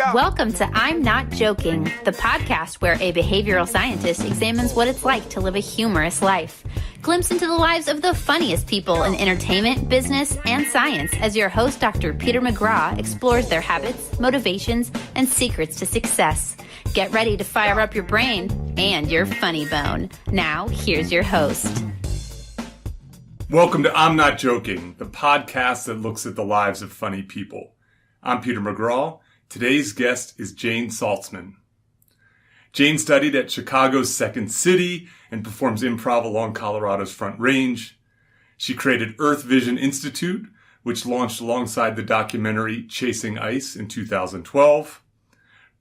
Welcome to I'm Not Joking, the podcast where a behavioral scientist examines what it's like to live a humorous life. Glimpse into the lives of the funniest people in entertainment, business, and science as your host, Dr. Peter McGraw, explores their habits, motivations, and secrets to success. Get ready to fire up your brain and your funny bone. Now, here's your host. Welcome to I'm Not Joking, the podcast that looks at the lives of funny people. I'm Peter McGraw. Today's guest is Jane Saltzman. Jane studied at Chicago's Second City and performs improv along Colorado's Front Range. She created Earth Vision Institute, which launched alongside the documentary Chasing Ice in 2012.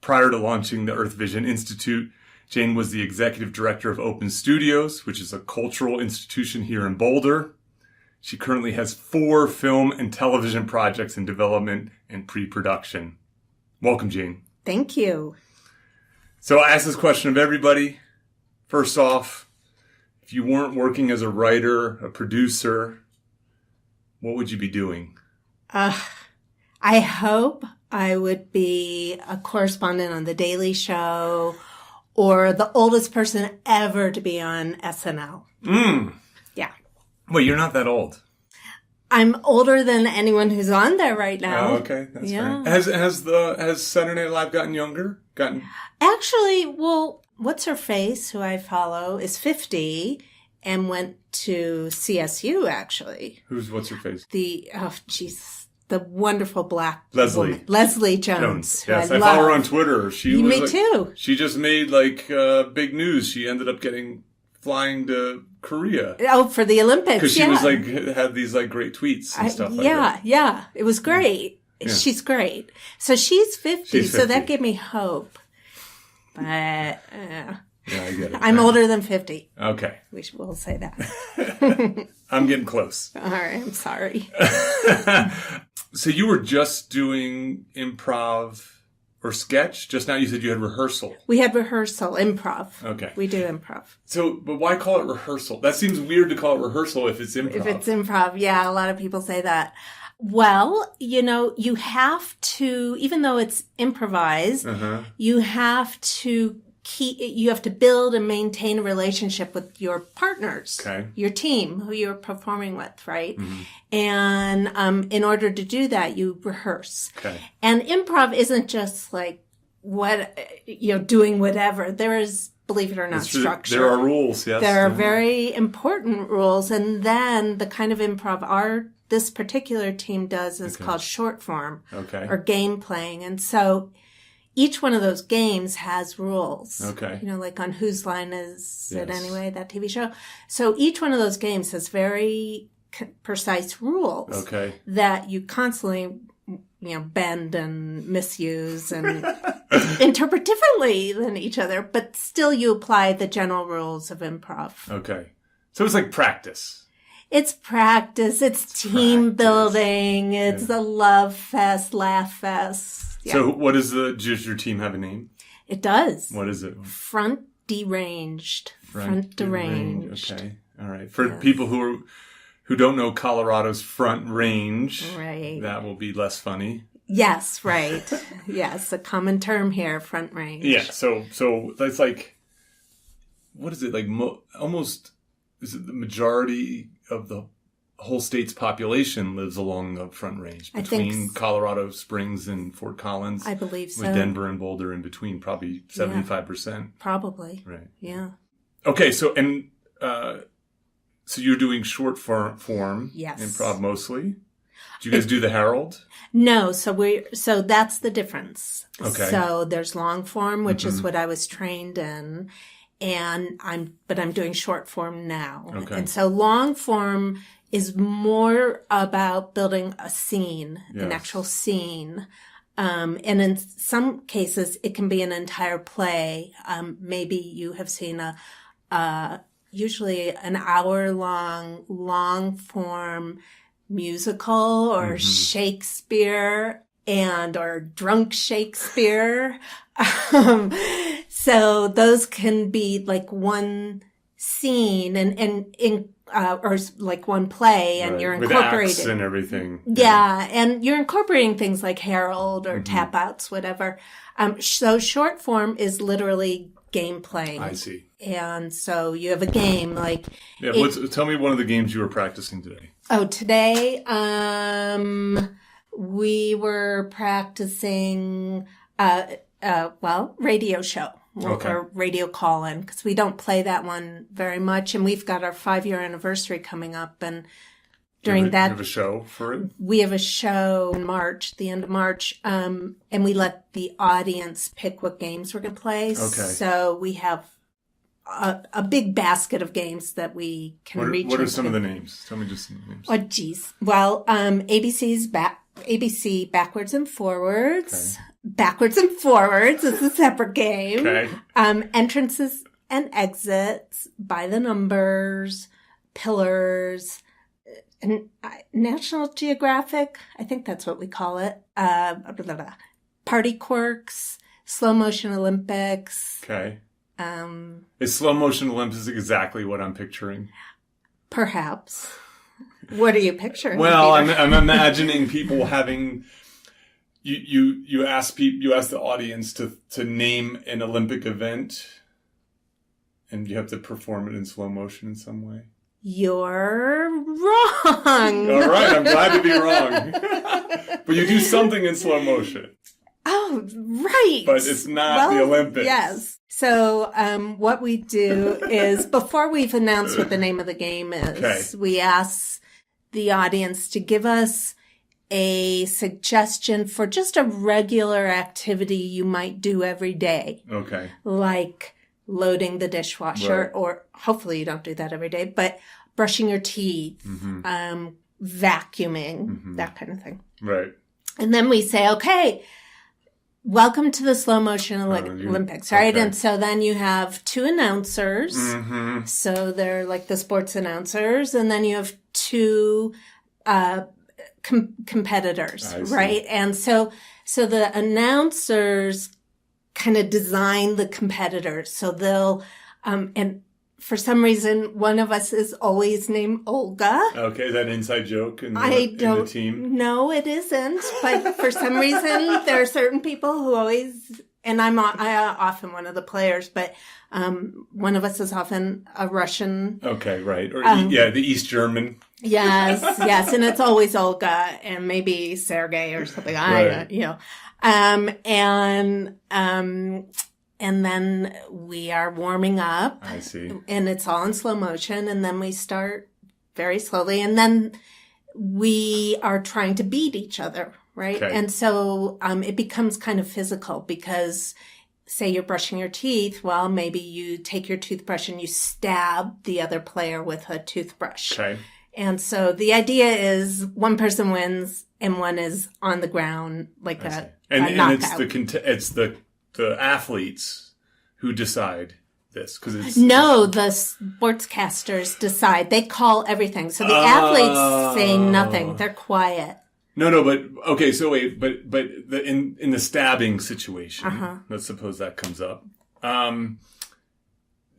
Prior to launching the Earth Vision Institute, Jane was the executive director of Open Studios, which is a cultural institution here in Boulder. She currently has 4 film and television projects in development and pre-production. Welcome, Jane. Thank you. So I ask this question of everybody. First off, if you weren't working as a writer, a producer, what would you be doing? I hope I would be a correspondent on The Daily Show or the oldest person ever to be on SNL. Yeah. Wait, you're not that old. I'm older than anyone who's on there right now. Oh, okay. That's right. Has Saturday Night Live gotten younger? Actually, well, what's her face, who I follow, is 50 and went to CSU, actually. What's her face? The wonderful black Leslie. woman. Leslie Jones. Yes, I follow her on Twitter. Me too. She just made big news. She ended up flying to Korea. Oh, for the Olympics. Because she was had these great tweets and stuff like that. Yeah. It was great. Yeah. She's great. So she's 50, so that gave me hope. But yeah, I get it. I'm older than 50. Okay. We'll say that. I'm getting close. All right, I'm sorry. So you were just doing improv or sketch? Just now you said you had rehearsal. We had rehearsal, improv. Okay. We do improv. So, but why call it rehearsal? That seems weird to call it rehearsal if it's improv. If it's improv, yeah, a lot of people say that. Well, you have to, even though it's improvised, you have to build and maintain a relationship with your partners, your team, who you're performing with, right? Mm-hmm. And in order to do that, you rehearse. Okay. And improv isn't just doing whatever. There is, believe it or not, structure. There are rules, yes. There are very important rules. And then the kind of improv this particular team does is called short form or game playing. And so each one of those games has rules. Okay. Like on Whose Line Is It Anyway, that TV show. So each one of those games has very precise rules that you constantly, bend and misuse and interpret differently than each other, but still you apply the general rules of improv. Okay. So it's like practice. It's practice. It's team building. It's a love fest, laugh fest. Yeah. So does your team have a name? It does. What is it? Front Deranged. Front Deranged. Okay. All right. For people who don't know Colorado's Front Range, right, that will be less funny. Yes, right. Yes, a common term here, Front Range. Yeah. So that's what is it almost? Is it the majority of the whole state's population lives along the Front Range between Colorado Springs and Fort Collins? I believe so. With Denver and Boulder in between, probably 75%. Probably. Right. Yeah. Okay, so so you're doing short form improv mostly. Do you guys do the Herald? No, so that's the difference. Okay. So there's long form, which is what I was trained in. But I'm doing short form now. Okay. And so long form is more about building a scene, an actual scene. And in some cases, it can be an entire play. Maybe you have seen usually an long form musical or Shakespeare or drunk Shakespeare. So those can be like one scene and in or like one play, and you're incorporating. With acts and everything. Yeah, and you're incorporating things like herald or tap outs, whatever. So short form is literally game playing. I see. And so you have a game like... Yeah, tell me one of the games you were practicing today. Oh, today we were practicing, radio show. Or radio call-in, because we don't play that one very much. And we've got our 5-year anniversary coming up. And during that... You have a show for it? We have a show in March, the end of March. And we let the audience pick what games we're going to play. Okay. So we have a big basket of games that we can reach. What are some of the names? Tell me just some names. Oh, geez. Well, ABC Backwards and Forwards. Okay. Backwards and Forwards is a separate game. Okay. Entrances and Exits, By the Numbers, Pillars, and National Geographic, I think that's what we call it. Party Quirks, Slow Motion Olympics. Okay. Is Slow Motion Olympics exactly what I'm picturing? Perhaps. What are you picturing? Well, I'm imagining people having... You ask the audience to name an Olympic event, and you have to perform it in slow motion in some way. You're wrong. All right, I'm glad to be wrong. But you do something in slow motion. Oh, right. But it's not the Olympics. Yes. So what we do is, before we've announced what the name of the game is, we ask the audience to give us a suggestion for just a regular activity you might do every day. Okay. Like loading the dishwasher, or hopefully you don't do that every day, but brushing your teeth, vacuuming, that kind of thing. Right. And then we say, okay, welcome to the Slow Motion Olympics, right? Okay. And so then you have 2 announcers. Mm-hmm. So they're like the sports announcers. And then you have 2 competitors, right? And so the announcers kind of design the competitors. So they'll, and for some reason, one of us is always named Olga. Okay, is that an inside joke in the team? No, it isn't. But for some reason, there are certain people who always, and I often one of the players, but one of us is often a Russian. Okay, right. Or the East German. Yes, and it's always Olga and maybe Sergey or something. Right. And then we are warming up. I see. And it's all in slow motion. And then we start very slowly. And then we are trying to beat each other, right? Okay. And so it becomes kind of physical because, say you're brushing your teeth. Well, maybe you take your toothbrush and you stab the other player with a toothbrush. Okay. And so the idea is one person wins and one is on the ground like a knockout. And it's the athletes who decide this because it's the sportscasters decide. They call everything. So the athletes say nothing. They're quiet. No, but okay. So wait, but in the stabbing situation, let's suppose that comes up.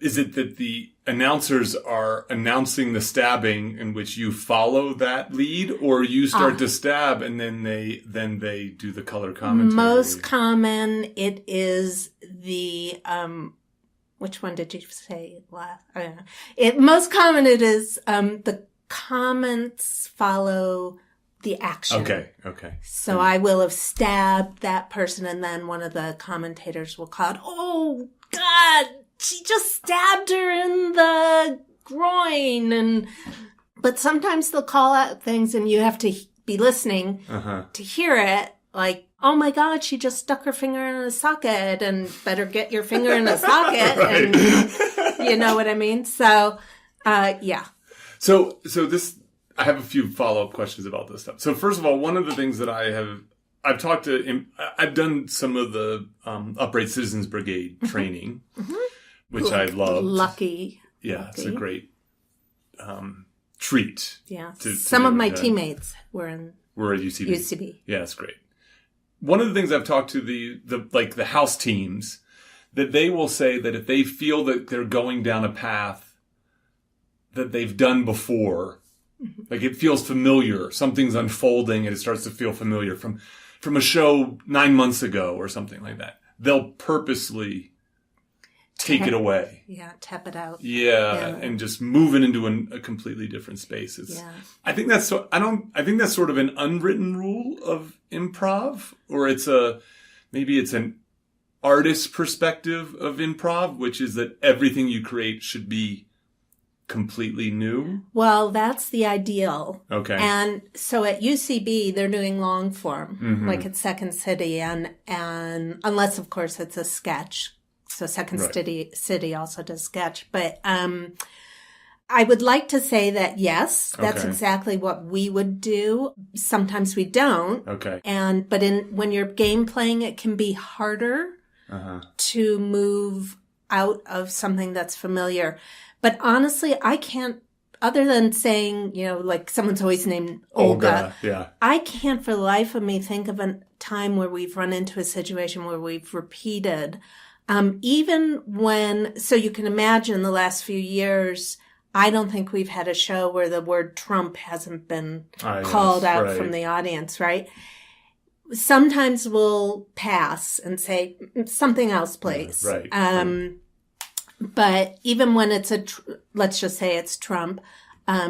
Is it that the announcers are announcing the stabbing in which you follow that lead, or you start to stab and then they do the color commentary? Most common, it is the which one did you say last? I don't know. Most common it is the comments follow the action. Okay. So I will have stabbed that person, and then one of the commentators will call it, "Oh God, she just stabbed her in the groin." But sometimes they'll call out things and you have to be listening to hear it. Like, "Oh my God, she just stuck her finger in a socket," and better get your finger in a socket. And you know what I mean? So, yeah. So this, I have a few follow-up questions about this stuff. So first of all, one of the things that I've done some of the Upright Citizens Brigade training. Which I loved. Lucky. It's a great treat. Yeah. Some of my teammates were at UCB. Yeah, it's great. One of the things I've talked to the house teams, that they will say that if they feel that they're going down a path that they've done before. Like it feels familiar. Something's unfolding and it starts to feel familiar from a show 9 months ago or something like that. They'll purposely take it away. Yeah, tap it out. Yeah, and just move it into a completely different space. I think that's I think that's sort of an unwritten rule of improv, or maybe it's an artist's perspective of improv, which is that everything you create should be completely new. Well, that's the ideal. Okay. And so at UCB, they're doing long form, like at Second City, and unless of course it's a sketch. So Second City also does sketch, but I would like to say that yes, that's exactly what we would do. Sometimes we don't. Okay. But when you're game playing, it can be harder to move out of something that's familiar. But honestly, I can't, other than saying, like someone's always named Olga. Yeah. I can't for the life of me think of a time where we've run into a situation where we've repeated. Even when, so you can imagine the last few years, I don't think we've had a show where the word Trump hasn't been called out from the audience, right? Sometimes we'll pass and say something else, please. But even when it's let's just say it's Trump,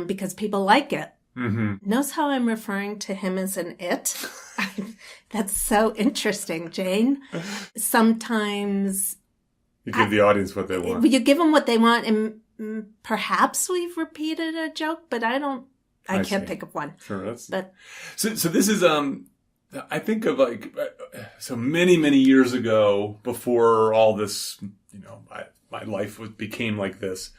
because people like it. Notice how I'm referring to him as an it? That's so interesting, Jane. Sometimes you give the audience what they want. You give them what they want, and perhaps we've repeated a joke, but I can't think of one. Sure, so this is I think of like so many years ago, before all this, my life became like this.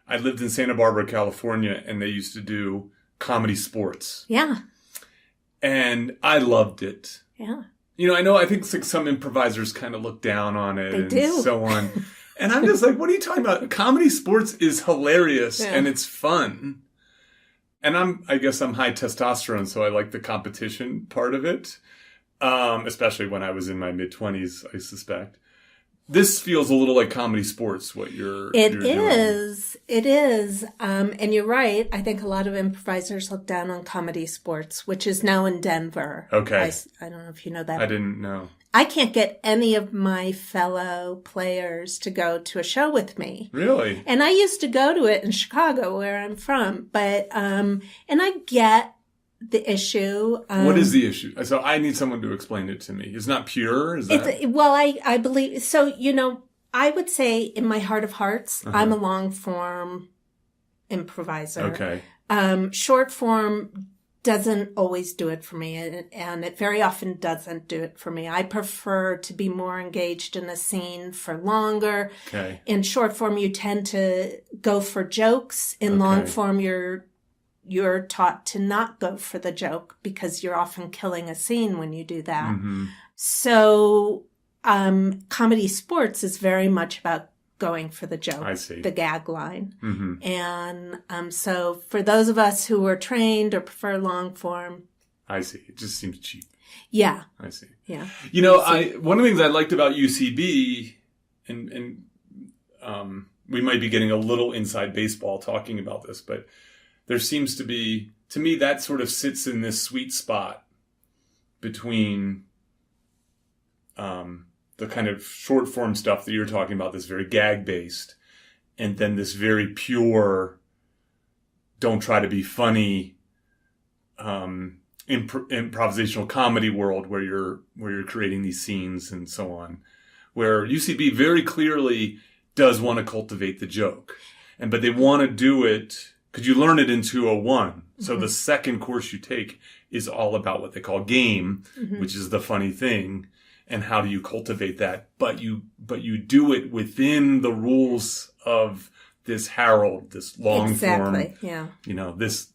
I lived in Santa Barbara, California, and they used to do comedy sports. Yeah. And I loved it. Yeah. I think some improvisers kind of look down on it do. So on. And I'm just like, what are you talking about? Comedy sports is hilarious and it's fun. And I guess I'm high testosterone, so I like the competition part of it. Especially when I was in my mid-20s, I suspect. This feels a little like comedy sports, what you're doing. It is. And you're right. I think a lot of improvisers look down on comedy sports, which is now in Denver. Okay. I don't know if you know that. I didn't know. I can't get any of my fellow players to go to a show with me. Really? And I used to go to it in Chicago, where I'm from. But, and I get the issue. What is the issue? So I need someone to explain it to me. It's not pure? Is that? Well, I believe, so, I would say in my heart of hearts, I'm a long form improviser. Okay. Short form doesn't always do it for me, and it very often doesn't do it for me. I prefer to be more engaged in a scene for longer. Okay. In short form, you tend to go for jokes. In long form, you're taught to not go for the joke because you're often killing a scene when you do that. So, comedy sports is very much about going for the joke, I see. the gag line. And so for those of us who are trained or prefer long form. I see. It just seems cheap. Yeah. I see. Yeah. One of the things I liked about UCB, and we might be getting a little inside baseball talking about this, but there seems to be, to me, that sort of sits in this sweet spot between the kind of short form stuff that you're talking about, this very gag based, and then this very pure, don't try to be funny, improvisational comedy world where you're creating these scenes and so on, where UCB very clearly does want to cultivate the joke, but they want to do it. Because you learn it in 201. So the second course you take is all about what they call game, which is the funny thing. And how do you cultivate that? But you do it within the rules of this Herald, this long form. Exactly, yeah. This,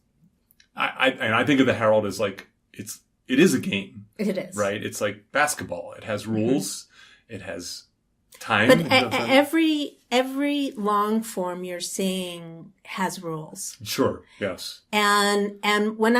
I think of the Herald as like, it is a game. It is. Right? It's like basketball. It has rules. It has time. But every long form you're seeing has rules. Sure. Yes. And when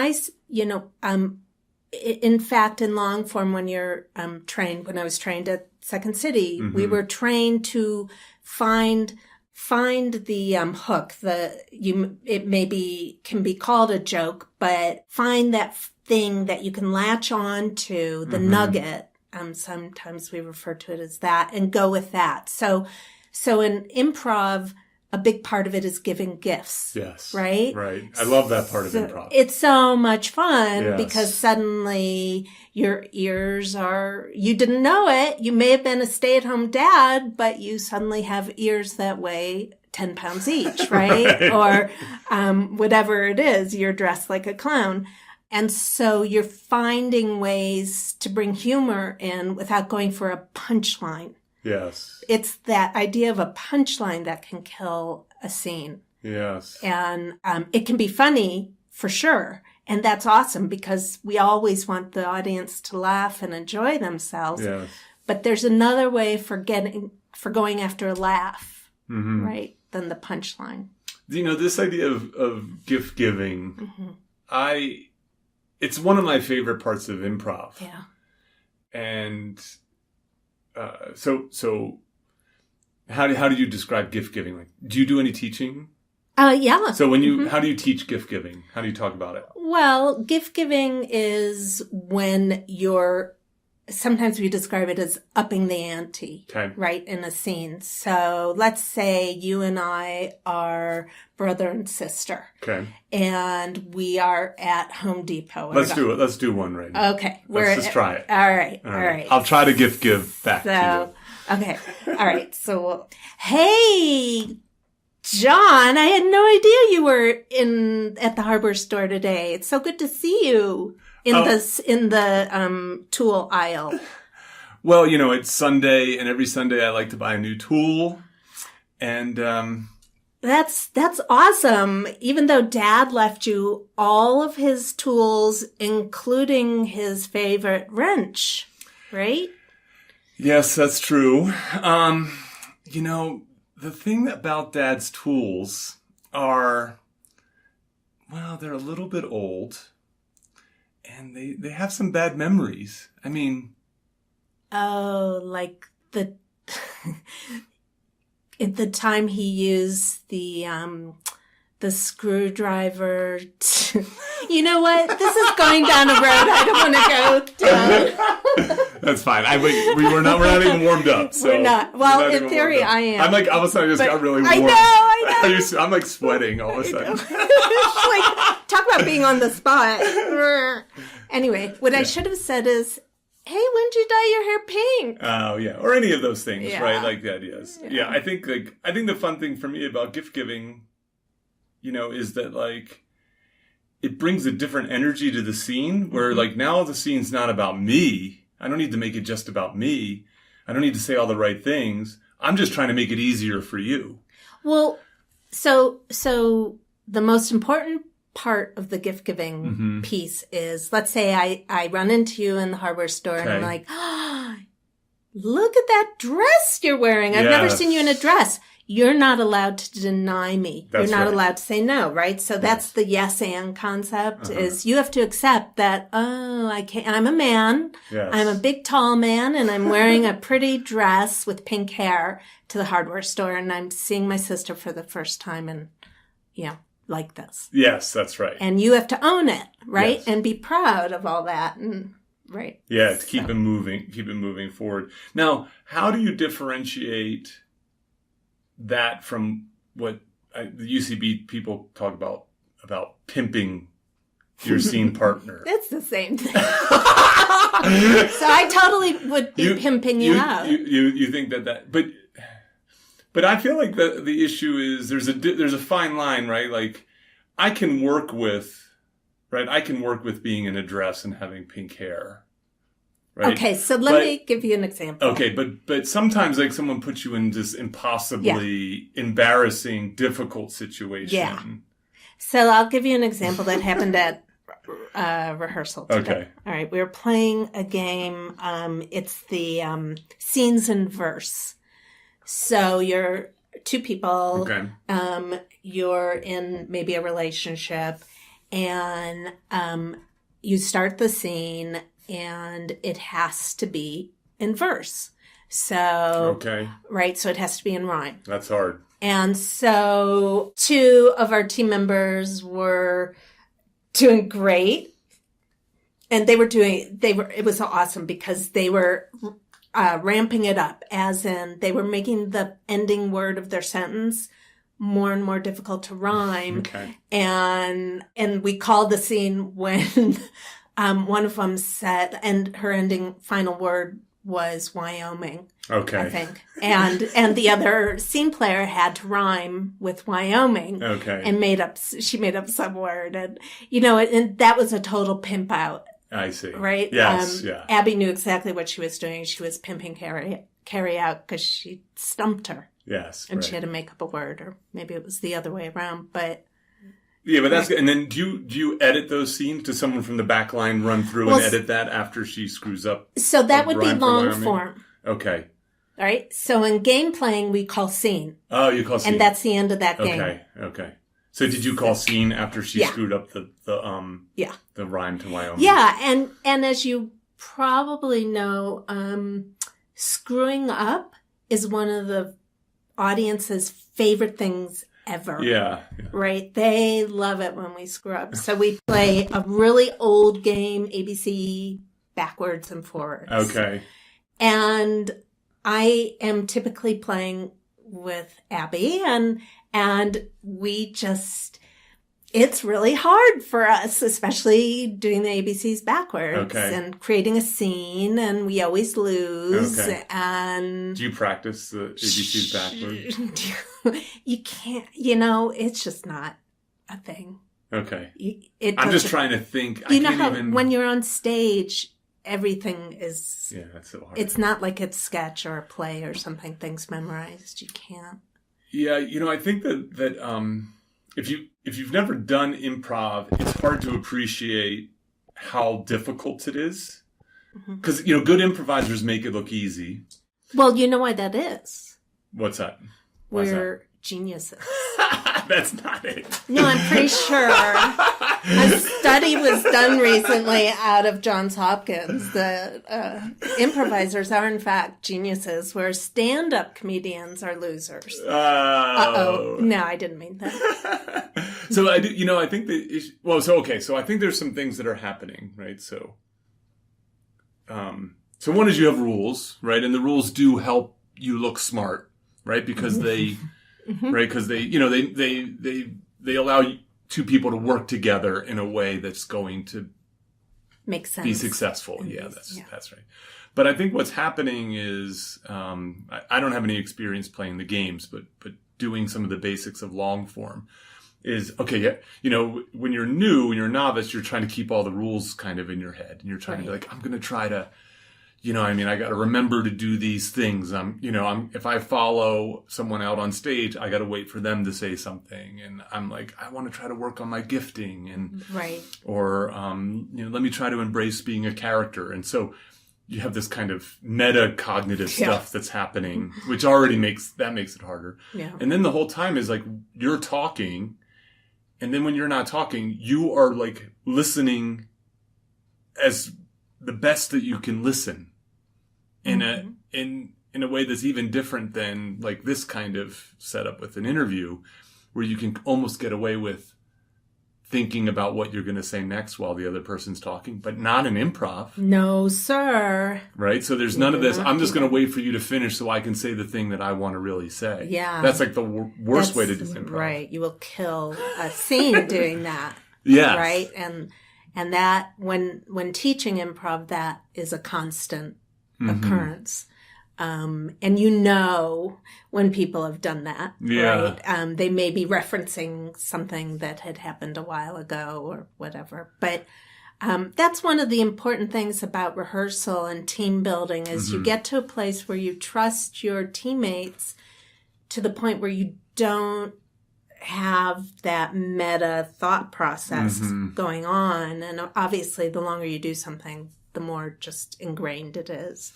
in fact, in long form, when you're trained, when I was trained at Second City, we were trained to find find the hook. It maybe can be called a joke, but find that thing that you can latch on to, the nugget. Sometimes we refer to it as that, and go with that. So in improv, a big part of it is giving gifts. Yes. Right? Right. I love that part of improv. It's so much fun Yes. because suddenly your ears you didn't know it. You may have been a stay-at-home dad, but you suddenly have ears that weigh 10 pounds each, right? Or whatever it is, you're dressed like a clown. And so you're finding ways to bring humor in without going for a punchline. Yes. It's that idea of a punchline that can kill a scene. Yes. And it can be funny for sure. And that's awesome because we always want the audience to laugh and enjoy themselves. Yes. But there's another way for going after a laugh, right, than the punchline. This idea of gift giving, it's one of my favorite parts of improv. Yeah. And so how do you describe gift giving? Like, do you do any teaching? Yeah. So when you how do you teach gift giving? How do you talk about it? Well, gift giving is when sometimes we describe it as upping the ante, right, in a scene. So let's say you and I are brother and sister. Okay. And we are at Home Depot. Let's do it. Let's do one right now. Okay. Let's just try it. All right. I'll try to give back to you. Okay. All right. So, hey, John, I had no idea you were at the hardware store today. It's so good to see you in the tool aisle. Well, it's Sunday, and every Sunday I like to buy a new tool, and that's awesome. Even though Dad left you all of his tools, including his favorite wrench, right? Yes, that's true. The thing about Dad's tools are, well, they're a little bit old, and they have some bad memories. I mean... Oh, like the at the time he used the screwdriver. You know what? This is going down a road I don't want to go down. That's fine. We're not even warmed up. So we're not. Well, in theory, I am. I'm like, all of a sudden, I just got really warm. I know. I'm like sweating all of a sudden. Like, talk about being on the spot. Anyway, what I should have said is, hey, when'd you dye your hair pink? Oh, yeah. Or any of those things, right? Like the ideas. Yeah. I think the fun thing for me about gift giving, is that like, it brings a different energy to the scene where like now the scene's not about me. I don't need to make it just about me. I don't need to say all the right things. I'm just trying to make it easier for you. Well, so the most important part of the gift giving piece is, let's say I run into you in the hardware store and I'm like, oh, look at that dress you're wearing. I've never seen you in a dress. You're not allowed to deny me. You're not allowed to say no, right? So that's the yes and concept is you have to accept that, I can't, I'm a man. Yes. I'm a big tall man and I'm wearing a pretty dress with pink hair to the hardware store and I'm seeing my sister for the first time and, like this. Yes, that's right. And you have to own it, right? Yes. And be proud of all that. And right. Yeah, to keep it moving forward. Now, how do you differentiate that from what the UCB people talk about pimping your scene partner? It's the same thing. So I totally would be pimping you out. You think that but I feel like the issue is there's a fine line, right? Like I can work with being in a dress and having pink hair. Right? Okay, so let me give you an example. Okay, but sometimes like someone puts you in this impossibly embarrassing, difficult situation. Yeah. So I'll give you an example that happened at rehearsal today. Okay. All right, we were playing a game. It's the scenes in verse. So you're two people. Okay. You're in maybe a relationship, and you start the scene. And it has to be in verse. So, right. So it has to be in rhyme. That's hard. And so 2 of our team members were doing great. And it was awesome because they were ramping it up, as in they were making the ending word of their sentence more and more difficult to rhyme. Okay. And we called the scene when one of them said, and her ending final word was Wyoming. Okay. I think. And the other scene player had to rhyme with Wyoming. Okay. And she made up some word. And, and that was a total pimp out. I see. Right? Yes, yeah. Abby knew exactly what she was doing. She was pimping Carrie out because she stumped her. Yes. And she had to make up a word, or maybe it was the other way around, but... Yeah, but that's good. And then do you edit those scenes? Does someone from the back line run through and edit that after she screws up? So that would be long form. Okay. All right. So in game playing, we call scene. Oh, you call scene. And that's the end of that game. Okay. So did you call scene after she screwed up the rhyme to Wyoming? Yeah, and as you probably know, screwing up is one of the audience's favorite things ever. Yeah. Right? They love it when we screw up. So we play a really old game, ABC, backwards and forwards. Okay. And I am typically playing with Abby, and we just, it's really hard for us, especially doing the ABCs backwards and creating a scene, and we always lose. Okay. And do you practice the ABCs backwards? You can't, it's just not a thing. Okay. I'm just trying to think. When you're on stage, everything is... Yeah, that's so hard. It's not like it's sketch or a play or something, things memorized. You can't. Yeah, I think that if you've never done improv, it's hard to appreciate how difficult it is. Because, good improvisers make it look easy. Well, you know why that is? What's that? We're geniuses. That's not it. No, I'm pretty sure. A study was done recently out of Johns Hopkins. The improvisers are, in fact, geniuses, where stand-up comedians are losers. Uh-oh. No, I didn't mean that. So, I do, I think so I think there's some things that are happening, right? So one is you have rules, right? And the rules do help you look smart, right? Because they... right? Because they allow 2 people to work together in a way that's going to make sense, be successful. Yeah, that's right. But I think what's happening is I don't have any experience playing the games, but doing some of the basics of long form is okay. Yeah, when you're new, when you're a novice, you're trying to keep all the rules kind of in your head, and you're trying to be like, I'm going to try to. I got to remember to do these things. If I follow someone out on stage, I got to wait for them to say something. And I'm like, I want to try to work on my gifting or let me try to embrace being a character. And so you have this kind of meta-cognitive stuff that's happening, which already makes it harder. Yeah. And then the whole time is like, you're talking. And then when you're not talking, you are like listening as the best that you can listen. In a way that's even different than like this kind of setup with an interview, where you can almost get away with thinking about what you're going to say next while the other person's talking, but not an improv. No, sir. Right? So there's none of this. I'm just going to wait for you to finish so I can say the thing that I want to really say. Yeah. That's like the worst way to do improv. Right. You will kill a scene doing that. Yeah. Right? And that when teaching improv, that is a constant occurrence. And when people have done that, right? They may be referencing something that had happened a while ago or whatever. But that's one of the important things about rehearsal and team building is you get to a place where you trust your teammates to the point where you don't have that meta thought process going on. And obviously, the longer you do something, the more just ingrained it is.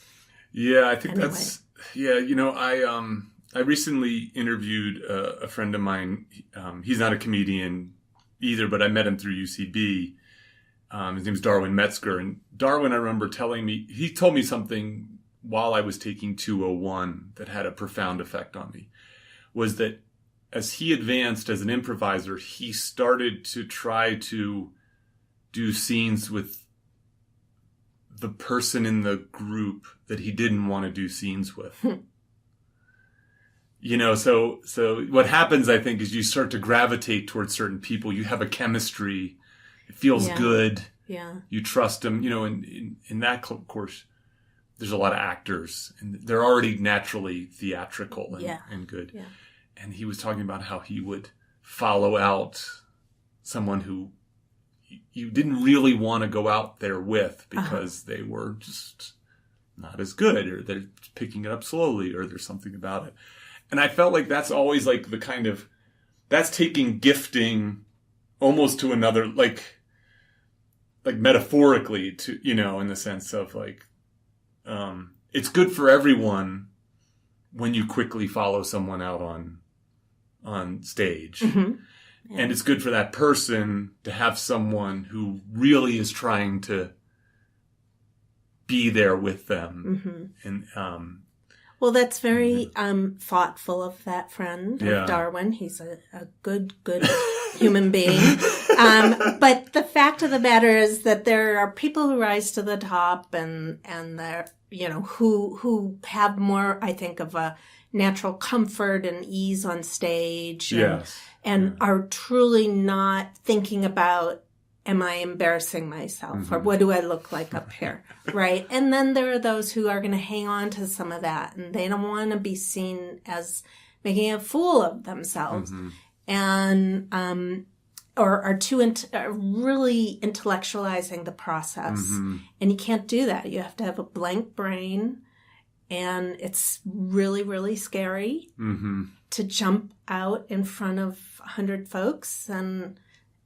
Yeah, I think that's... Yeah, I recently interviewed a friend of mine. He's not a comedian either, but I met him through UCB. His name's Darwin Metzger. And Darwin, I remember he told me something while I was taking 201 that had a profound effect on me, was that as he advanced as an improviser, he started to try to do scenes with the person in the group that he didn't want to do scenes with. So what happens, I think, is you start to gravitate towards certain people. You have a chemistry. It feels good. Yeah. You trust them. In that course, there's a lot of actors, and they're already naturally theatrical and good. Yeah. And he was talking about how he would follow out someone who you didn't really want to go out there with because they were just not as good, or they're picking it up slowly, or there's something about it. And I felt like that's always like the kind of, that's taking gifting almost to another, like metaphorically to, in the sense of like, it's good for everyone when you quickly follow someone out on stage. Mm-hmm. Yeah. And it's good for that person to have someone who really is trying to be there with them. Mm-hmm. And, well, that's very thoughtful of that friend of Darwin. He's a good human being. But the fact of the matter is that there are people who rise to the top and they're, who have more, I think, of a natural comfort and ease on stage. And are truly not thinking about, am I embarrassing myself? Or what do I look like up here? Right. And then there are those who are going to hang on to some of that, and they don't want to be seen as making a fool of themselves. And, or are really intellectualizing the process. And you can't do that. You have to have a blank brain, and it's really, really scary to jump out in front of 100 folks and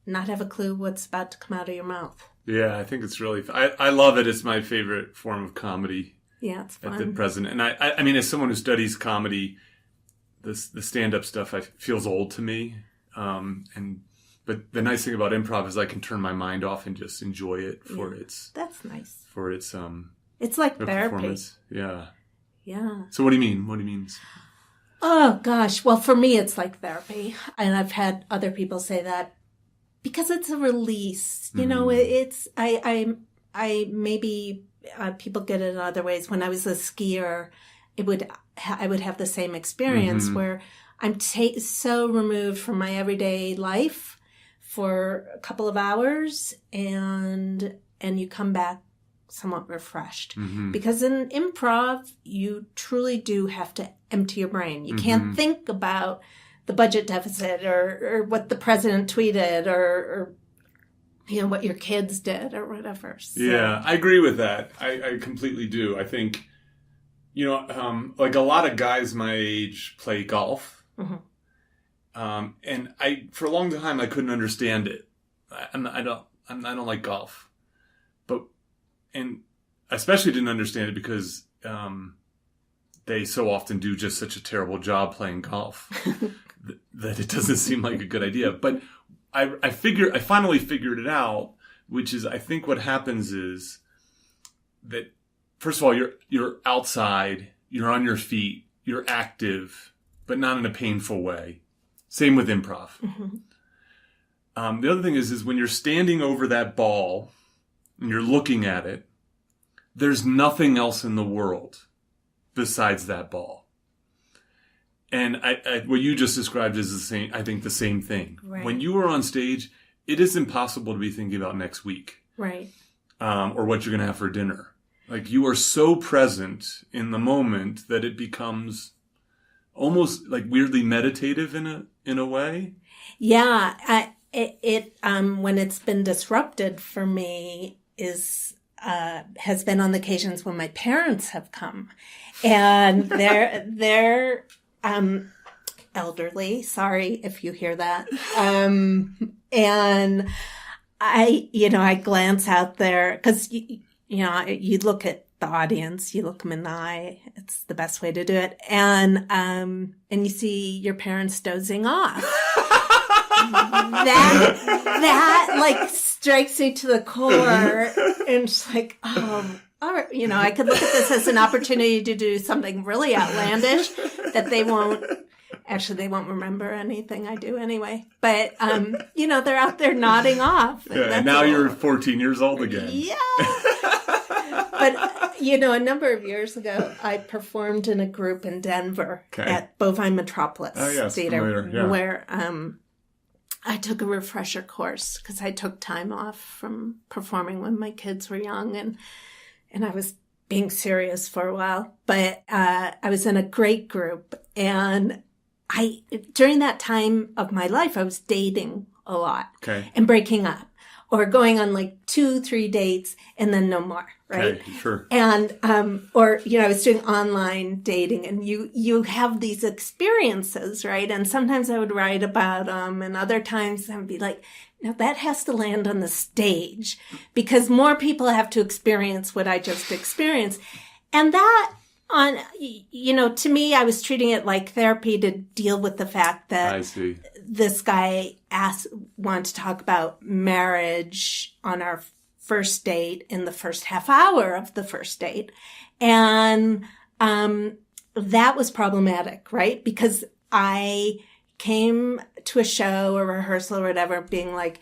not have a clue what's about to come out of your mouth. Yeah, I think it's really, I love it. It's my favorite form of comedy. Yeah, it's fun. At the present. And I mean, as someone who studies comedy, the stand-up stuff feels old to me. But the nice thing about improv is I can turn my mind off and just enjoy it for its. That's nice. For its it's like therapy. Yeah. Yeah. So what do you mean? What do you mean? Oh gosh. Well, for me, it's like therapy, and I've had other people say that because it's a release. It's I maybe people get it in other ways. When I was a skier, I would have the same experience where I'm so removed from my everyday life for a couple of hours, and you come back somewhat refreshed. Because in improv, you truly do have to empty your brain. You can't think about the budget deficit or what the president tweeted or what your kids did or whatever. So. Yeah, I agree with that. I completely do. I think, like a lot of guys my age play golf. And for a long time, I couldn't understand it. I don't like golf, and I especially didn't understand it because, they so often do just such a terrible job playing golf that it doesn't seem like a good idea. But I finally figured it out, which is I think what happens is that first of all, you're outside, you're on your feet, you're active, but not in a painful way. Same with improv. The other thing is when you're standing over that ball and you're looking at it, there's nothing else in the world besides that ball. And what you just described is the same. I think the same thing. Right. When you are on stage, it is impossible to be thinking about next week, right? Or what you're going to have for dinner. Like you are so present in the moment that it becomes almost like weirdly meditative in a way. Yeah, it when it's been disrupted for me has been on the occasions when my parents have come, and they're elderly. Sorry if you hear that. And I glance out there because you look at the audience, you look them in the eye. It's the best way to do it, and you see your parents dozing off. that like strikes me to the core, and it's like, oh, all right, I could look at this as an opportunity to do something really outlandish that they won't Actually, they won't remember anything I do anyway. But, they're out there nodding off. And now you're 14 years old again. Yeah. But, a number of years ago, I performed in a group in Denver at Bovine Metropolis Theater, where I took a refresher course because I took time off from performing when my kids were young, and I was being serious for a while. But I was in a great group, and during that time of my life, I was dating a lot and breaking up or going on like 2-3 dates and then no more. Right. Okay, sure. And, I was doing online dating, and you have these experiences, right? And sometimes I would write about them, and other times I would be like, no, that has to land on the stage because more people have to experience what I just experienced. And that to me, I was treating it like therapy to deal with the fact that this guy wanted to talk about marriage on our first date in the first half hour of the first date. And that was problematic, right? Because I came to a show or rehearsal or whatever being like,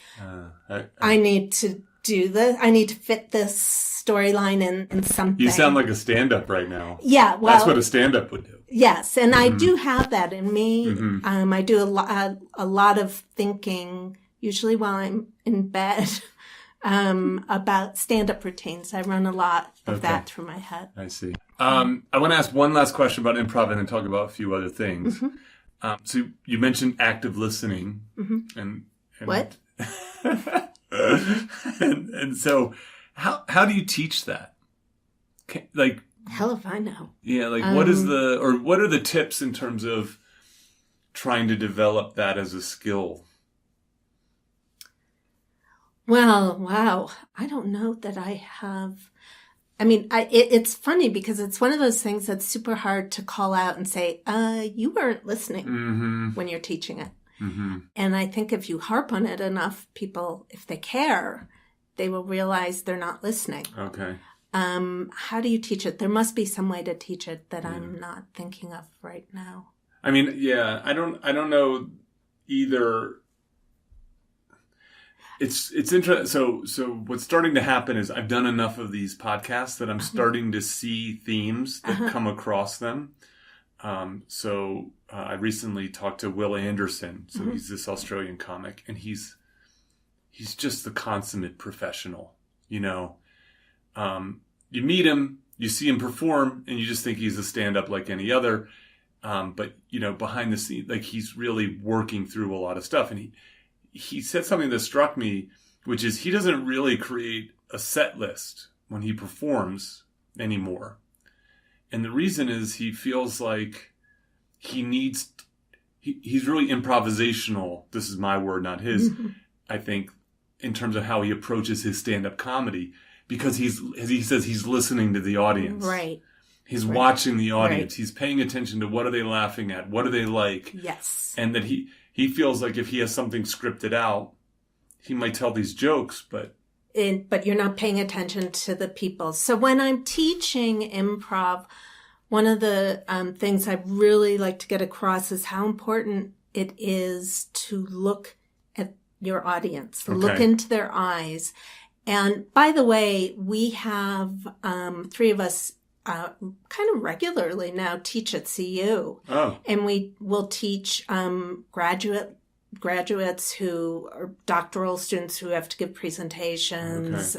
I need to do this. I need to fit this storyline in something. You sound like a stand-up right now. Yeah, well. That's what a stand-up would do. Yes, and I do have that in me. Mm-hmm. I do a lot of thinking, usually while I'm in bed, about stand-up routines. I run a lot of that through my head. I see. I want to ask one last question about improv and then talk about a few other things. Mm-hmm. So you mentioned active listening. Mm-hmm. And what? and so how do you teach that? Hell if I know. Yeah, what are the tips in terms of trying to develop that as a skill? Well, wow. I don't know that I have. I mean, it's funny because it's one of those things that's super hard to call out and say, you weren't listening when you're teaching it. Mm-hmm. And I think if you harp on it enough, people, if they care, they will realize they're not listening. Okay. How do you teach it? There must be some way to teach it that I'm not thinking of right now. I mean, yeah, I don't know either. It's interesting. So what's starting to happen is I've done enough of these podcasts that I'm starting to see themes that come across them. I recently talked to Will Anderson. So he's this Australian comic, and he's just the consummate professional. You meet him, you see him perform, and you just think he's a stand-up like any other. But behind the scenes, he's really working through a lot of stuff. And he said something that struck me, which is he doesn't really create a set list when he performs anymore. And the reason is he feels like he's really improvisational. This is my word, not his. I think in terms of how he approaches his stand-up comedy, because he says he's listening to the audience. Right. He's watching the audience. Right. He's paying attention to what are they laughing at? What do they like? Yes. And that he feels like if he has something scripted out, he might tell these jokes, but you're not paying attention to the people. So when I'm teaching improv, one of the things I really like to get across is how important it is to look at your audience, look into their eyes. And by the way, we have 3 of us kind of regularly now teach at CU. Oh. And we will teach graduates who are doctoral students who have to give presentations,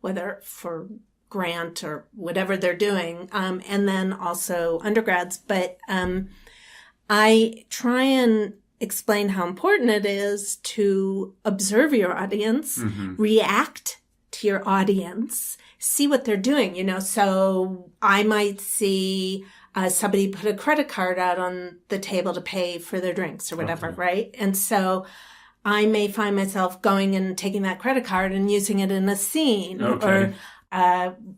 whether for grant or whatever they're doing, and then also undergrads. But I try and explain how important it is to observe your audience, react to your audience, see what they're doing, So I might see somebody put a credit card out on the table to pay for their drinks or whatever, right? And so I may find myself going and taking that credit card and using it in a scene. Or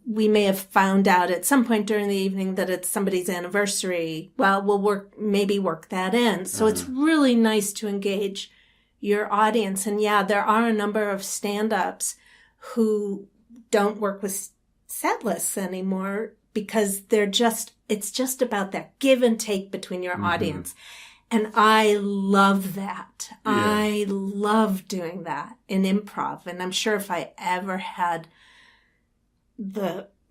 we may have found out at some point during the evening that it's somebody's anniversary. Well, we'll work that in. So it's really nice to engage your audience. And yeah, there are a number of stand-ups who don't work with set lists anymore because it's just about that give and take between your audience. And I love that. Yeah. I love doing that in improv. And I'm sure if I ever had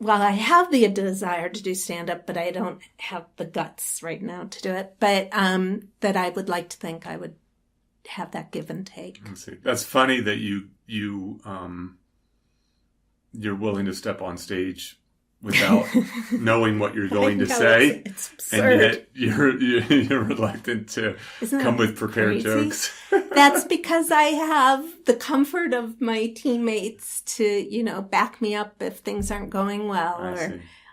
I have the desire to do stand-up, but I don't have the guts right now to do it. But that I would like to think I would have that give and take. Let's see. That's funny that you're willing to step on stage without knowing what you're going to say. It's absurd. And yet you're reluctant to come with prepared jokes. That's because I have the comfort of my teammates to, back me up if things aren't going well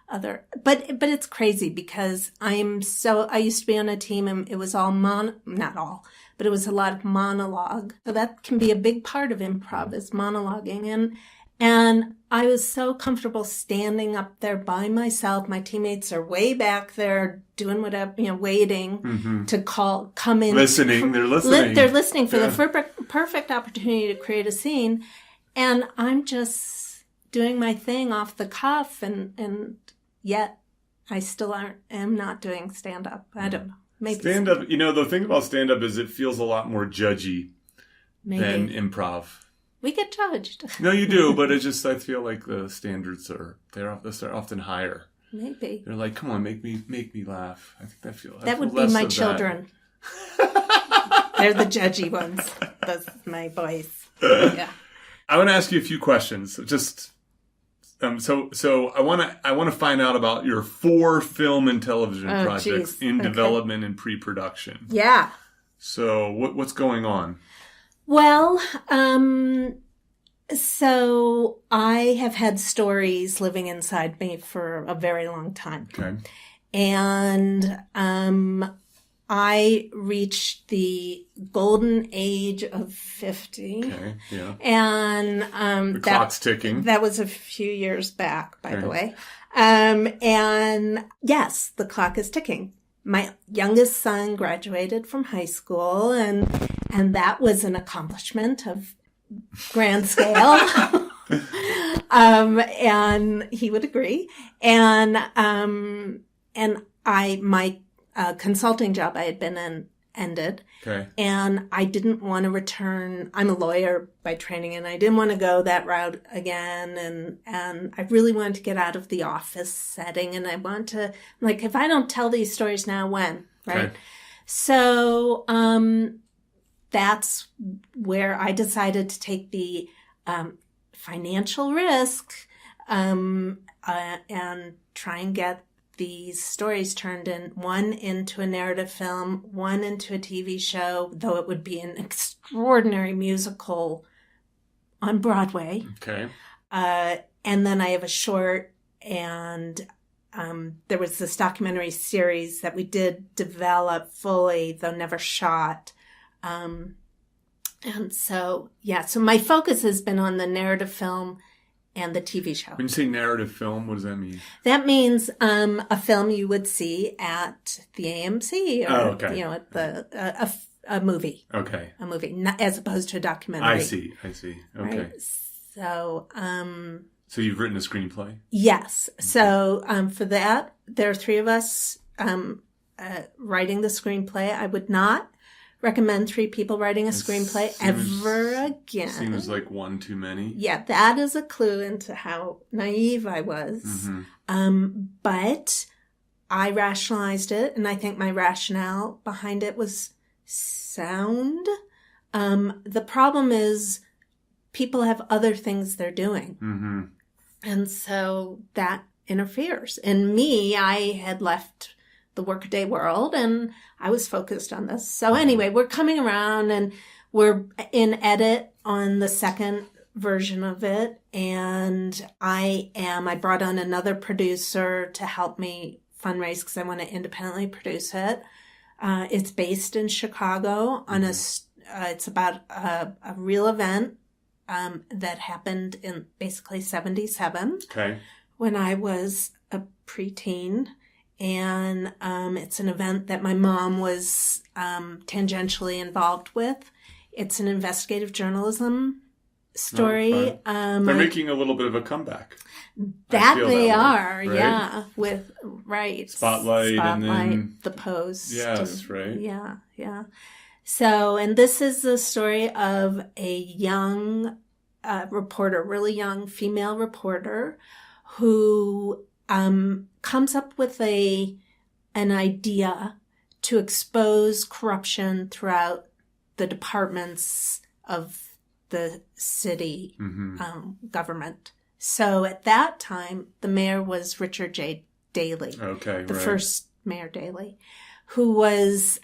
but it's crazy because I used to be on a team and it was all not all, but it was a lot of monologue. So that can be a big part of improv is monologuing. And I was so comfortable standing up there by myself. My teammates are way back there doing whatever, waiting to come in. Listening. They're listening. They're listening for the perfect opportunity to create a scene. And I'm just doing my thing off the cuff. And yet I still am not doing stand-up. I don't know. Maybe stand-up, the thing about stand-up is it feels a lot more judgy than improv. We get judged. No, you do, but I feel like the standards are often higher. Maybe. They're like, come on, make me laugh. I think that would be my children. They're the judgy ones. That's my boys. Yeah. I want to ask you a few questions. Just so I want to find out about your 4 film and television projects in development and pre-production. Yeah. So what's going on? Well, so I have had stories living inside me for a very long time. Okay. And I reached the golden age of 50. Okay, yeah. And the clock's ticking. That was a few years back, by the way. And yes, the clock is ticking. My youngest son graduated from high school, and that was an accomplishment of grand scale. And he would agree. And my consulting job I had been in ended. Okay. And I didn't want to return. I'm a lawyer by training, and I didn't want to go that route again. And I really wanted to get out of the office setting. And I want to, if I don't tell these stories now, when? Right. Okay. So, that's where I decided to take the, financial risk, and try and get these stories turned one into a narrative film, one into a TV show, though it would be an extraordinary musical on Broadway. Okay. And then I have a short, and there was this documentary series that we did develop fully, though never shot. And so my focus has been on the narrative film and the TV show. When you say narrative film, what does that mean? That means a film you would see at the AMC or at the a movie. Okay. A movie, as opposed to a documentary. I see. Okay. Right? So so you've written a screenplay? Yes. Okay. So for that, there are 3 of us writing the screenplay. I would not recommend 3 people writing a screenplay ever again. Seems like one too many. Yeah, that is a clue into how naive I was. Mm-hmm. But I rationalized it, and I think my rationale behind it was sound. The problem is people have other things they're doing. Mm-hmm. And so that interferes. And me, I had left the workaday world, and I was focused on this. So anyway, we're coming around, and we're in edit on the second version of it. And I brought on another producer to help me fundraise because I want to independently produce it. It's based in Chicago on it's about a real event that happened in basically 1977. Okay. When I was a preteen. And it's an event that my mom was tangentially involved with. It's an investigative journalism story. They're making a little bit of a comeback. That they are, right? yeah. With Spotlight, and then The Post. Yes, right. Yeah. So, and this is the story of a young reporter, really young female reporter, who comes up with an idea to expose corruption throughout the departments of the city government. So at that time, the mayor was Richard J. Daley. Okay, the first Mayor Daley, who was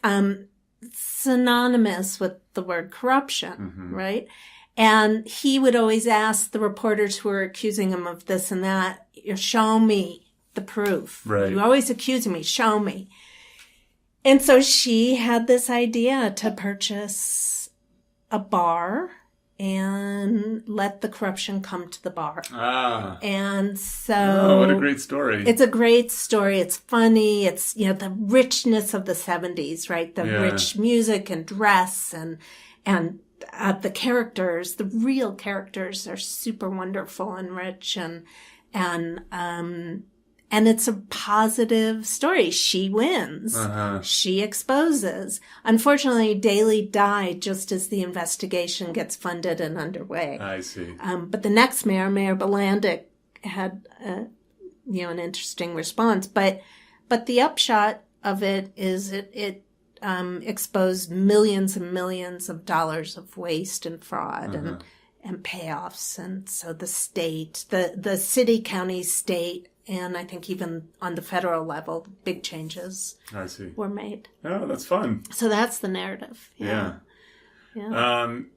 synonymous with the word corruption, right? And he would always ask the reporters who were accusing him of this and that, show me the proof. Right. You're always accusing me, show me. And so she had this idea to purchase a bar and let the corruption come to the bar. And so... what a great story. It's a great story. It's funny. It's, the richness of the 70s, right? The rich music and dress and the characters, the real characters are super wonderful and rich and it's a positive story. She wins. She exposes. Unfortunately, Daley died just as the investigation gets funded and underway. I see. But the next mayor, Mayor Belandic, had an interesting response. But the upshot of it is it exposed millions and millions of dollars of waste and fraud and payoffs. And so the state, the city, county, state, and I think even on the federal level, big changes were made. Oh, that's fun. So that's the narrative. Yeah.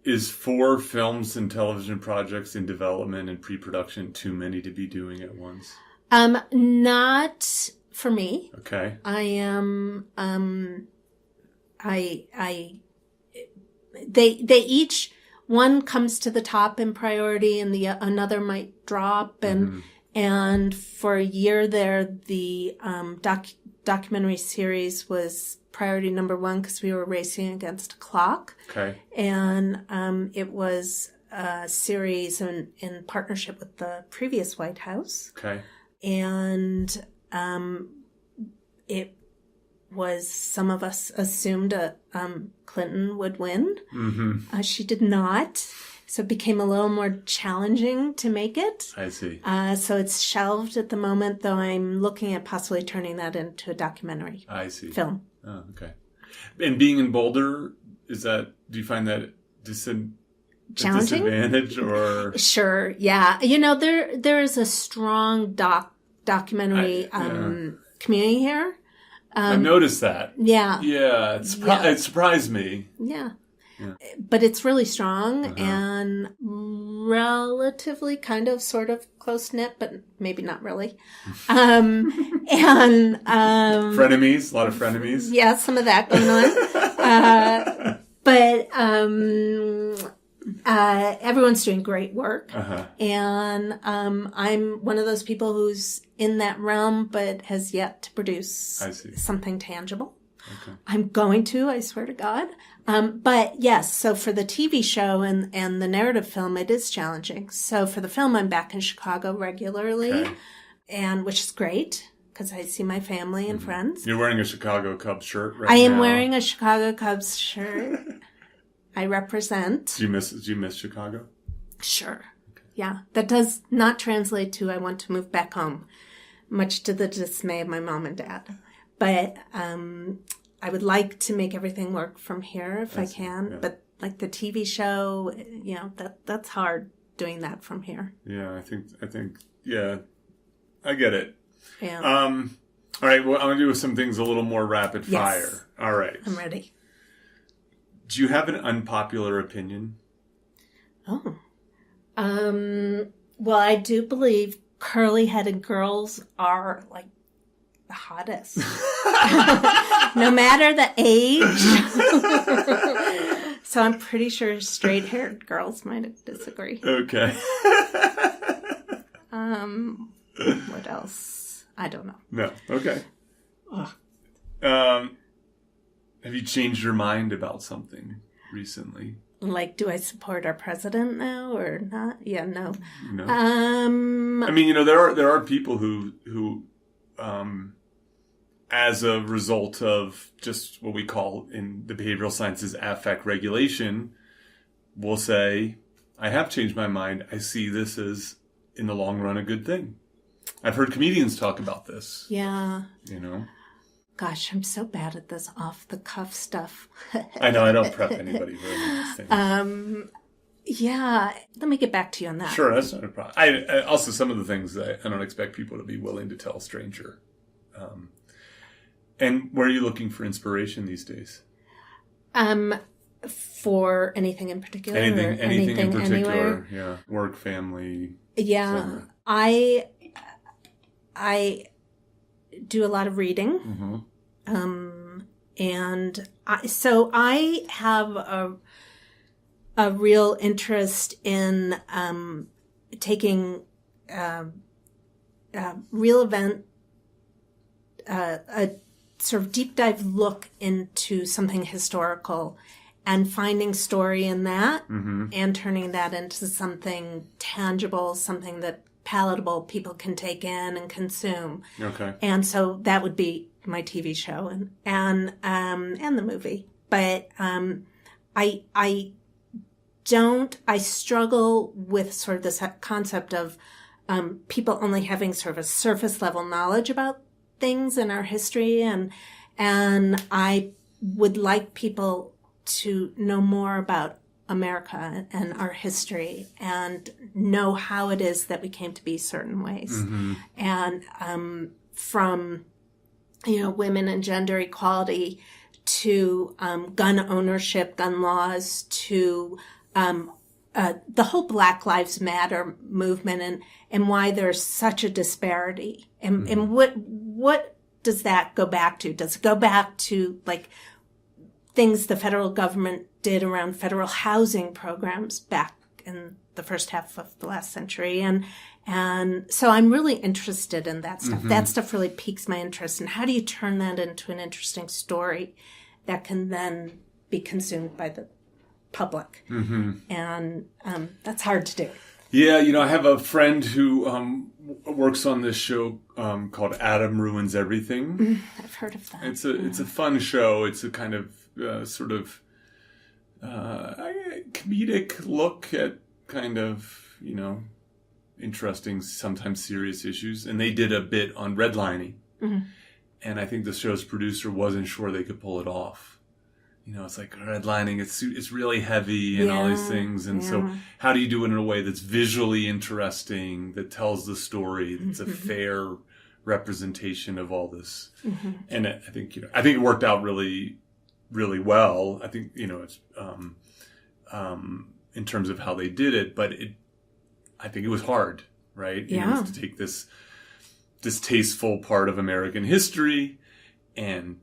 Is 4 films and television projects in development and pre-production too many to be doing at once? Not for me. Okay. I am, they each, one comes to the top in priority and another might drop and for a year there, the documentary series was priority number 1 because we were racing against a clock. Okay. And it was a series in partnership with the previous White House. Okay. And it was, some of us assumed Clinton would win. She did not. So it became a little more challenging to make it. I see. So it's shelved at the moment, though I'm looking at possibly turning that into a documentary. I see. Film. Oh, okay. And being in Boulder, do you find that challenging? Disadvantage or? Sure. Yeah. There is a strong documentary community here. I've noticed that. Yeah. Yeah. It surprised me. Yeah. But it's really strong and relatively kind of sort of close-knit, but maybe not really. Frenemies, a lot of frenemies. Yeah, some of that going on. But everyone's doing great work. And I'm one of those people who's in that realm but has yet to produce something tangible. Okay. I'm going to, I swear to God. But yes, so for the TV show and the narrative film, it is challenging. So for the film, I'm back in Chicago regularly, and which is great because I see my family and friends. You're wearing a Chicago Cubs shirt right now. I am wearing a Chicago Cubs shirt. I represent. Do you miss Chicago? Sure. Okay. Yeah. That does not translate to I want to move back home, much to the dismay of my mom and dad. But I would like to make everything work from here if I can. Yeah. But like the TV show, that's hard doing that from here. Yeah, I think, yeah, I get it. Yeah. All right. Well, I'm going to do some things a little more rapid fire. All right. I'm ready. Do you have an unpopular opinion? Oh. Well, I do believe curly-headed girls are like the hottest. No matter the age. So I'm pretty sure straight-haired girls might disagree. Okay. What else? I don't know. No. Okay. Ugh. Have you changed your mind about something recently? Like, do I support our president now or not? Yeah, no. No. I mean, there are people who as a result of just what we call in the behavioral sciences affect regulation, will say, I have changed my mind. I see this as, in the long run, a good thing. I've heard comedians talk about this. Yeah. Gosh, I'm so bad at this off-the-cuff stuff. I know, I don't prep anybody for these things. Yeah, let me get back to you on that. Sure, that's not a problem. I also, some of the things I don't expect people to be willing to tell a stranger. And where are you looking for inspiration these days? For anything in particular? Anything in particular, anywhere? yeah. Work, family. Yeah, I do a lot of reading. And so I have a real interest in taking real event, a sort of deep dive look into something historical and finding story in that and turning that into something tangible, something that palatable people can take in and consume. Okay. And so that would be my TV show and the movie. But I struggle with sort of this concept of people only having sort of a surface level knowledge about things in our history, and I would like people to know more about America and our history and know how it is that we came to be certain ways. And from women and gender equality to gun ownership, gun laws, to the whole Black Lives Matter movement and why there's such a disparity. And what does that go back to? Does it go back to like things the federal government did around federal housing programs back in the first half of the last century? And so I'm really interested in that stuff. That stuff really piques my interest. And how do you turn that into an interesting story that can then be consumed by the public? And that's hard to do. Yeah, I have a friend who works on this show called Adam Ruins Everything. I've heard of that. It's a fun show. It's a kind of sort of comedic look at kind of, interesting, sometimes serious issues. And they did a bit on redlining. And I think the show's producer wasn't sure they could pull it off. It's like redlining, it's really heavy and all these things. And so how do you do it in a way that's visually interesting, that tells the story, that's a fair representation of all this? And I think, it worked out really, really well. I think, it's in terms of how they did it, but I think it was hard, right? It was to take this distasteful part of American history and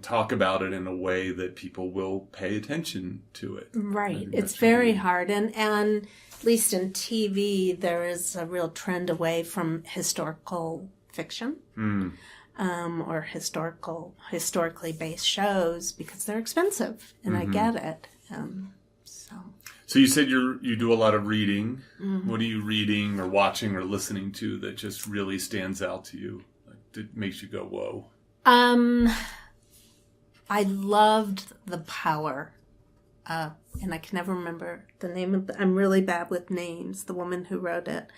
talk about it in a way that people will pay attention to it. Right. It's very hard. And at least in TV, there is a real trend away from historical fiction or historically based shows because they're expensive. And I get it. So you said you do a lot of reading. What are you reading or watching or listening to that just really stands out to you? That makes you go, whoa? I loved The Power, and I can never remember the name of it. I'm really bad with names, the woman who wrote it.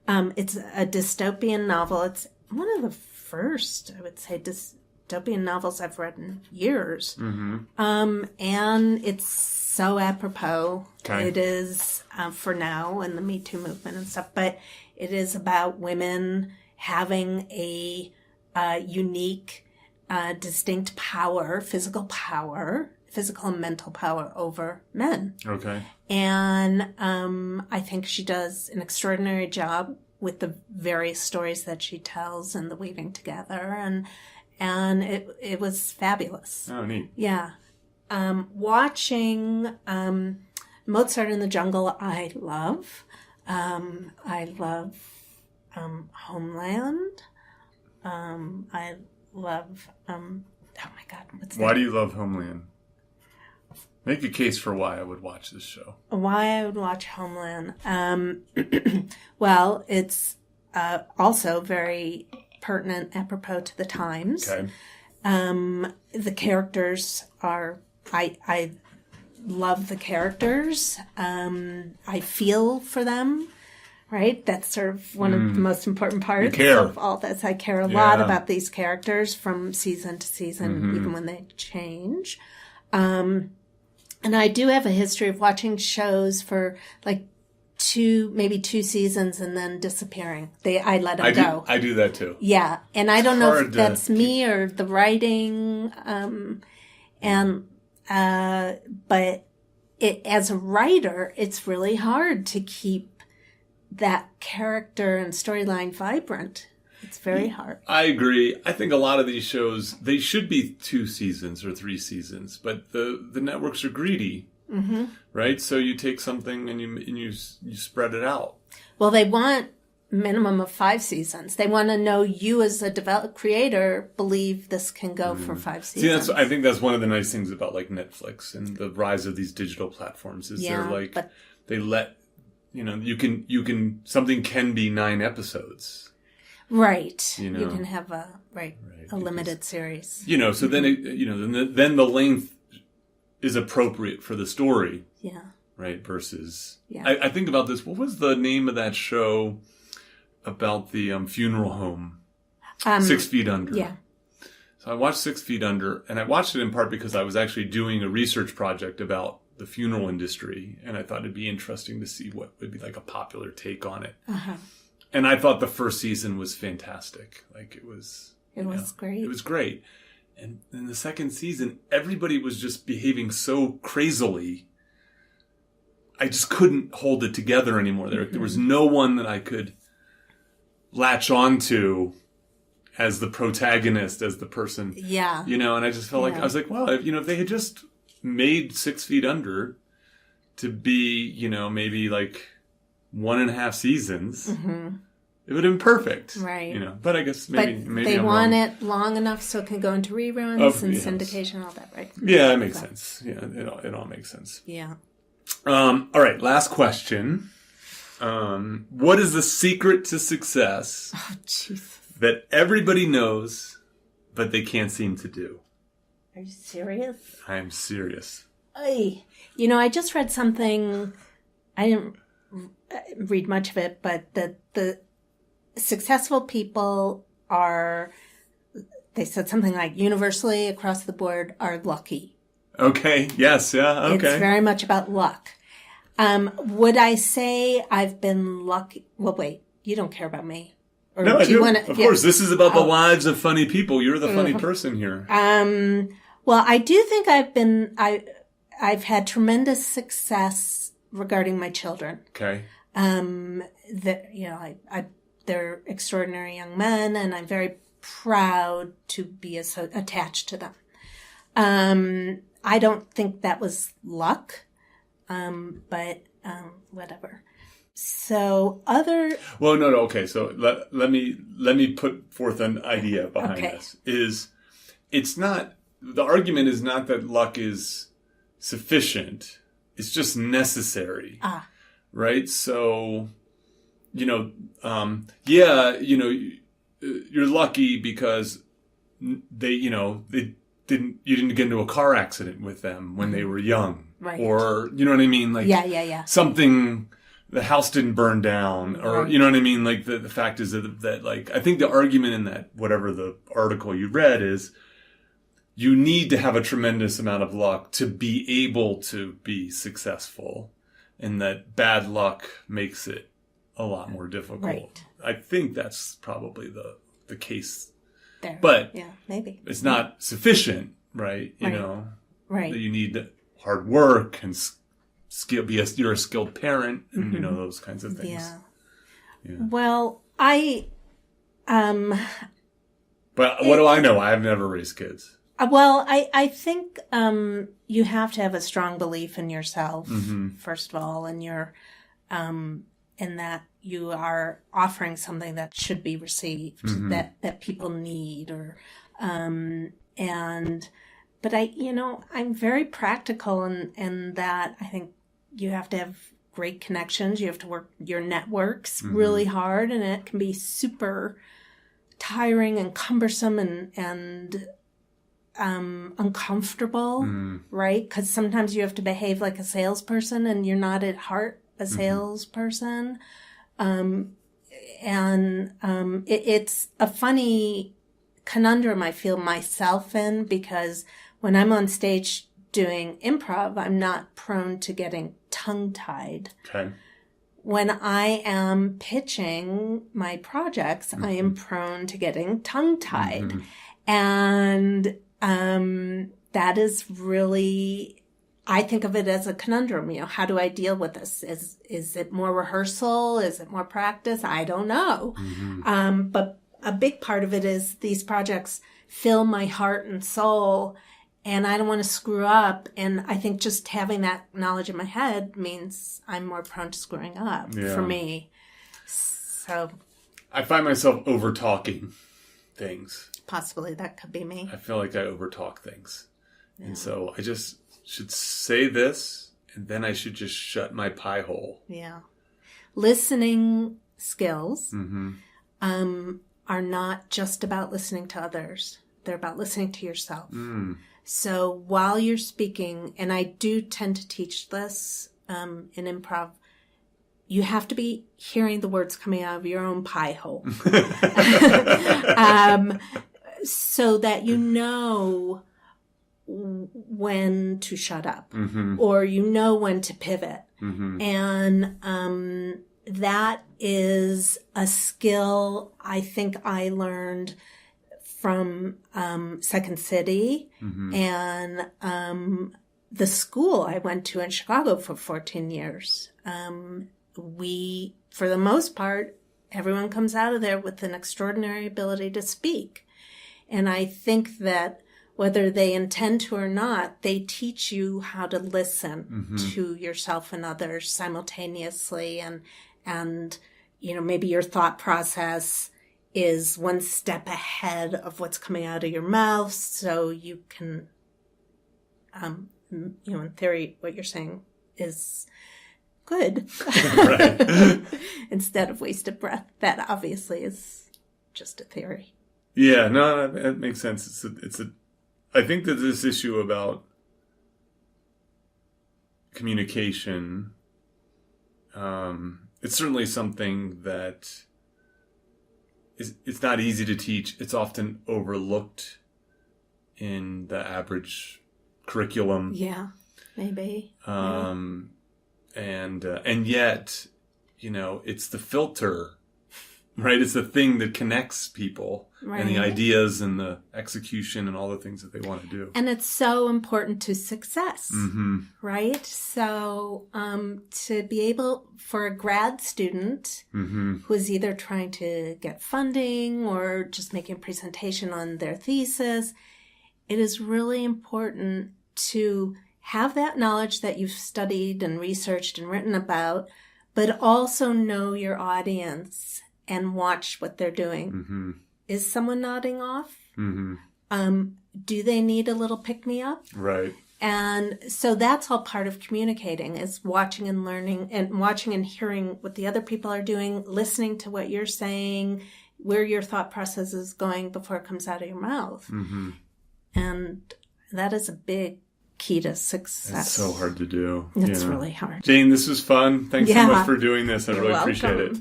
It's a dystopian novel. It's one of the first, I would say, dystopian novels I've read in years. And it's so apropos. Okay. It is for now and the Me Too movement and stuff, but it is about women having a unique distinct power, physical and mental power over men. Okay. And I think she does an extraordinary job with the various stories that she tells and the weaving together. And it was fabulous. Oh, neat. Yeah. Watching Mozart in the Jungle, I love. I love Homeland. I love, oh my God, what's that? Why do you love Homeland? Make a case for why I would watch this show. Why I would watch Homeland. Well, it's also very pertinent, apropos to the times. Okay. The characters are, I love the characters. I feel for them, right? That's sort of one of the most important parts of all this. I care a lot about these characters from season to season, even when they change. And I do have a history of watching shows for like maybe two seasons and then disappearing. I let them go. I do that too. Yeah. And I don't know if that's me or the writing. But as a writer, it's really hard to keep that character and storyline vibrant. It's very hard. I agree. I think a lot of these shows, they should be 2 seasons or 3 seasons, but the networks are greedy, right? So you take something and you spread it out. Well, they want minimum of 5 seasons. They want to know you as a creator believe this can go for 5 seasons. See, I think that's one of the nice things about like Netflix and the rise of these digital platforms is they're like, they let, something can be 9 episodes. Right. You can have a limited series. So then then the length is appropriate for the story. Yeah. Right. Versus, I think about this. What was the name of that show about the funeral home? 6 Feet Under. Yeah. So I watched 6 Feet Under, and I watched it in part because I was actually doing a research project about the funeral industry, and I thought it'd be interesting to see what would be like a popular take on it. And I thought the first season was fantastic. Like it was great. It was great. And in the second season, everybody was just behaving so crazily. I just couldn't hold it together anymore. There was no one that I could latch onto as the protagonist, as the person. Yeah. And I just felt like, I was like, wow, if they had just made 6 Feet Under to be, maybe like 1.5 seasons, it would have been perfect. Right. But I guess maybe they I'm want wrong. it long enough so it can go into reruns and syndication and all that, right? Yeah, it makes sense. Yeah, it all makes sense. Yeah. All right, last question. What is the secret to success that everybody knows, but they can't seem to do? Are you serious? I'm serious. I just read something, I didn't read much of it, but the successful people they said something like universally across the board are lucky. Okay. Yes. Yeah. Okay. It's very much about luck. Would I say I've been lucky? Well, wait, you don't care about me. Or no, I do. Of course, this is about the lives of funny people. You're the funny person here. Well, I do think I've had tremendous success regarding my children. Okay. They're extraordinary young men, and I'm very proud to be attached to them. I don't think that was luck, but whatever. So Well, no. Okay. So let me put forth an idea behind this. It's not, the argument is not that luck is sufficient. It's just necessary. Right? So, you're lucky because you didn't get into a car accident with them when they were young. Right. Or, you know what I mean? Like, something, the house didn't burn down, or, you know what I mean? Like, the fact is that, like, I think the argument in that, whatever the article you read is, you need to have a tremendous amount of luck to be able to be successful, and that bad luck makes it a lot more difficult. Right. I think that's probably the case there. But maybe it's not sufficient, right? Right. That you need hard work and skill. You're a skilled parent, and those kinds of things. Yeah. Well, But what do I know? I have never raised kids. Well, I think you have to have a strong belief in yourself, first of all, and in that you are offering something that should be received, that people need, or and But I'm very practical in that I think you have to have great connections. You have to work your networks really hard, and it can be super tiring and cumbersome and uncomfortable, right? Because sometimes you have to behave like a salesperson and you're not at heart a salesperson. It's a funny conundrum I feel myself in, because when I'm on stage doing improv, I'm not prone to getting tongue-tied. Okay. When I am pitching my projects, I am prone to getting tongue-tied. And that is really, I think of it as a conundrum. How do I deal with this? Is it more rehearsal? Is it more practice? I don't know. But a big part of it is these projects fill my heart and soul, and I don't want to screw up. And I think just having that knowledge in my head means I'm more prone to screwing up for me. So I find myself over-talking things. Possibly that could be me. I feel like I over-talk things. Yeah. And so I just should say this, and then I should just shut my pie hole. Yeah. Listening skills are not just about listening to others. They're about listening to yourself. So while you're speaking, and I do tend to teach this in improv, you have to be hearing the words coming out of your own pie hole. So that you know when to shut up or you know when to pivot. And that is a skill I think I learned from Second City and the school I went to in Chicago for 14 years. We, for the most part, everyone comes out of there with an extraordinary ability to speak. And I think that whether they intend to or not, they teach you how to listen to yourself and others simultaneously. And maybe your thought process is one step ahead of what's coming out of your mouth. So you can, in theory, what you're saying is good. Right. Instead of wasted breath. That obviously is just a theory. Yeah, no, that makes sense. I think that this issue about communication, it's certainly something that it's not easy to teach. It's often overlooked in the average curriculum. Yeah, maybe. And yet, it's the filter, right? It's the thing that connects people and the ideas and the execution and all the things that they want to do. And it's so important to success, right? So to be able, for a grad student who is either trying to get funding or just making a presentation on their thesis, it is really important to have that knowledge that you've studied and researched and written about, but also know your audience and watch what they're doing. Is someone nodding off? Do they need a little pick-me-up? Right. And so that's all part of communicating, is watching and learning and watching and hearing what the other people are doing, listening to what you're saying, where your thought process is going before it comes out of your mouth. And that is a big key to success. It's so hard to do. It's really hard. Jane, this was fun. Thanks so much for doing this. I really appreciate it.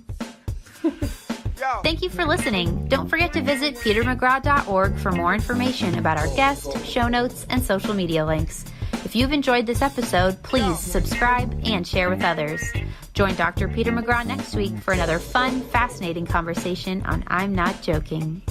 Thank you for listening. Don't forget to visit petermcgraw.org for more information about our guest, show notes, and social media links. If you've enjoyed this episode, please subscribe and share with others. Join Dr. Peter McGraw next week for another fun, fascinating conversation on I'm Not Joking.